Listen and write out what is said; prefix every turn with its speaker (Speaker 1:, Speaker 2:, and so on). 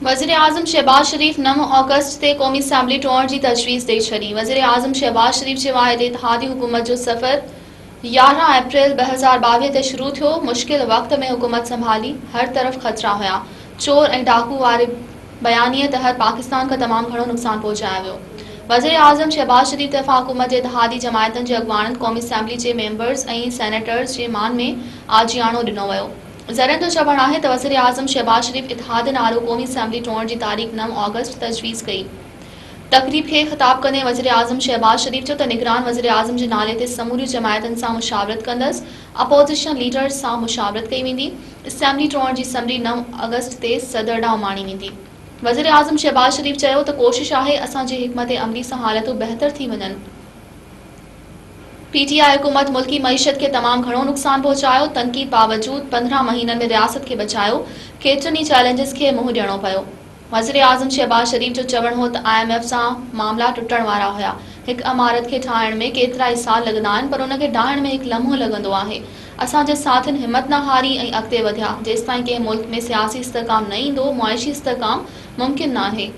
Speaker 1: वज़ीर आज़म शहबाज शरीफ 9 ऑगस्ट ते क़ौमी असम्बली टोड़ण जी तजवीज़ ॾेई छॾी। वज़ीर आज़म शहबाज शरीफ चयो आहे त इत्तेहादी हुकूमत जो सफ़र 11 अप्रैल 2022 ते शुरू थियो। मुश्किल वक़्त में हुकूमत संभाली, हर तरफ़ ख़तरा हुआ। चोर ऐं डाकू वारे बयानीअ तहत पाकिस्तान खां तमामु घणो नुक़सानु पहुचायो वियो। वज़ीर आज़म शहबाज शरीफ तरफ़ां हुकूमत जे इत्तेहादी जमायतनि जे अॻवाननि, क़ौमी असम्बली जे मेंबर्स ऐं सेनेटर्स जे मान में आजियाणो ॾिनो वियो। ज़रनि जो चवणु आहे त वज़ीर आज़म शहबाज शरीफ इत्तेहाद नालो क़ौमी असम्बली टोड़ण जी तारीख़ 9 ऑगस्ट तजवीज़ कई। तक़रीब खे ख़िताब कंदे वज़ीर आज़म शहबाज शरीफ चयो त निगरान वज़ीर आज़म जे नाले ते समूरियूं जमायतनि सां मुशावरत कंदसि। अपोज़िशन लीडर्स सां मुशावरत कई वेंदी। असम्बली टोड़ण जी समरी 9 अगस्त ते सदर ॾांहुं माणी वेंदी। वज़ीर आज़म शहबाज शरीफ चयो त कोशिश आहे असांजे हिकमत अमली सां हालतूं बहितर थी वञनि। पीटीआई हुकूमत मुल्की मईशत के तमाम घणो नुक़सान पहुचायो। तनक़ीद बावजूद 15 महीननि में रियासत के बचायो। केतिरनि चैलेंजेस के मुंहुं ॾियणो पियो। वज़ीर आज़म शहबाज शरीफ जो चवणु हो त IMF सां मामला टुटण वारा हुआ। हिकु इमारत के ठाहिण में केतिरा ई साल लॻंदा आहिनि, पर उन खे ढाहण में हिकु लम्हो लॻंदो आहे। असांजे साथियुनि हिम्मत न हारी ऐं अॻिते वधिया। जेसिताईं कंहिं मुल्क में सियासी इस्तेहकाम न ईंदो, मुआशी इस्तेहकाम मुमकिन न आहे।